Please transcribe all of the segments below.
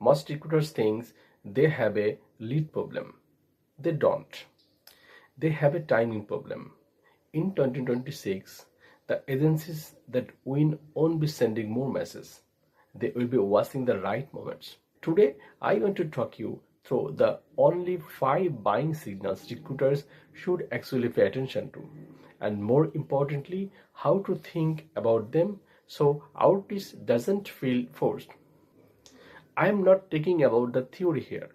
Most recruiters think they have a lead problem. They don't. They have a timing problem. In 2026, the agencies that win won't be sending more messages. They will be watching the right moments. Today, I want to talk you through the only 5 buying signals recruiters should actually pay attention to, and more importantly, how to think about them so outreach doesn't feel forced. I am not talking about the theory here.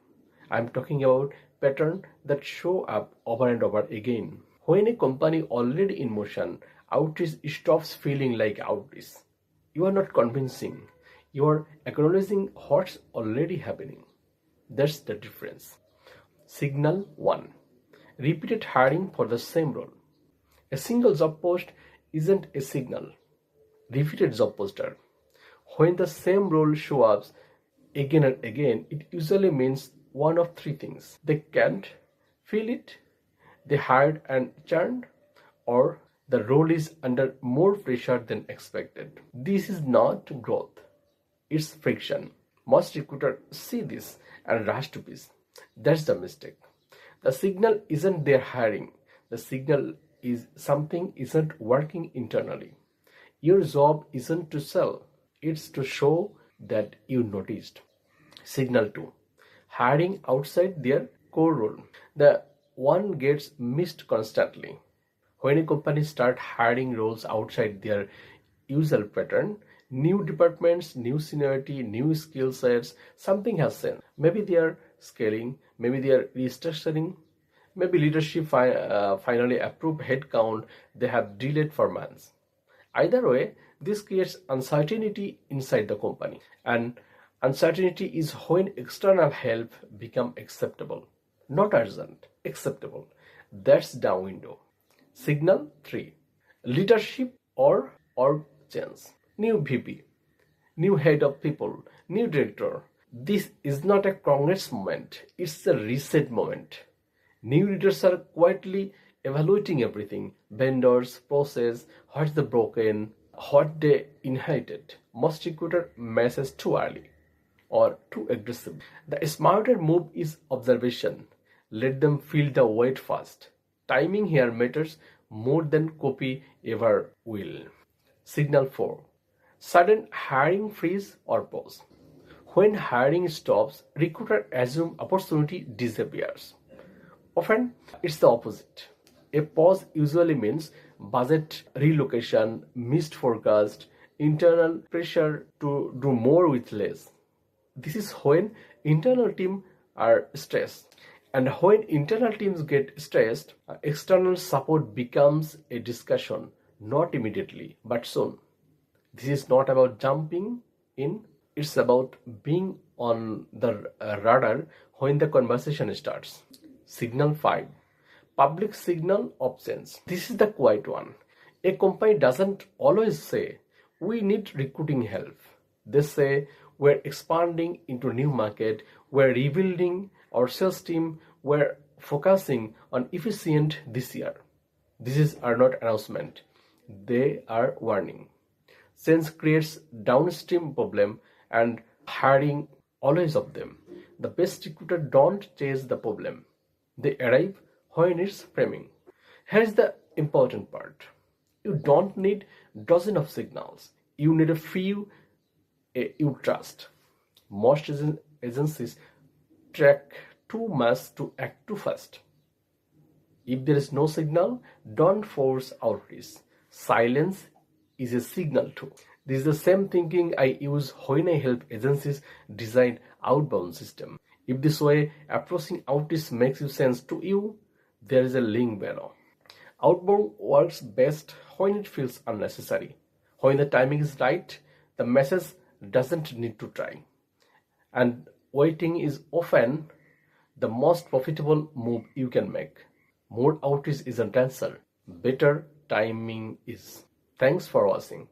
I am talking about patterns that show up over and over again. When a company already in motion, outreach stops feeling like outreach. You are not convincing. You are acknowledging what's already happening. That's the difference. Signal 1. Repeated hiring for the same role. A single job post isn't a signal. Repeated job poster. When the same role shows up again and again, it usually means one of 3 things. They can't fill it, they hired and churned, or the role is under more pressure than expected. This is not growth, it's friction. Most recruiters see this and rush to pitch. That's the mistake. The signal isn't their hiring. The signal is something isn't working internally. Your job isn't to sell, it's to show that you noticed. Signal 2. Hiring outside their core role. The one gets missed constantly. When a company starts hiring roles outside their usual pattern, new departments, new seniority, new skill sets, something has changed. Maybe they are scaling, maybe they are restructuring, maybe leadership finally approved headcount they have delayed for months. Either way, this creates uncertainty inside the company, and uncertainty is when external help becomes acceptable, not urgent, acceptable. That's the window. Signal 3. Leadership or org change. New VP, new head of people, new director. This is not a congress moment, it's a reset moment. New leaders are quietly evaluating everything, vendors, process, what's the broken, what they inherited. Most recruiter messes too early or too aggressive. The smarter move is observation. Let them feel the weight first. Timing here matters more than copy ever will. Signal 4. Sudden hiring freeze or pause. When hiring stops, recruiter assume opportunity disappears. Often it's the opposite. A pause usually means budget relocation, missed forecast, internal pressure to do more with less. This is when internal teams are stressed. And when internal teams get stressed, external support becomes a discussion, not immediately, but soon. This is not about jumping in, it's about being on the radar when the conversation starts. Signal 5. Public signal of change. This is the quiet one. A company doesn't always say, we need recruiting help. They say, we're expanding into new market, we're rebuilding our sales team, we're focusing on efficient this year. These are not announcement. They are warning. Change creates downstream problem and hiring always of them. The best recruiter don't chase the problem. They arrive when it's framing. Here's the important part. You don't need dozen of signals. You need a few you trust. Most agencies track too much to act too fast. If there is no signal, don't force outreach. Silence is a signal too. This is the same thinking I use when I help agencies design outbound system. If this way approaching outreach makes sense to you, there is a link below. Outbound works best when it feels unnecessary. When the timing is right, the message doesn't need to try. And waiting is often the most profitable move you can make. More outreach isn't answer. Better timing is. Thanks for watching.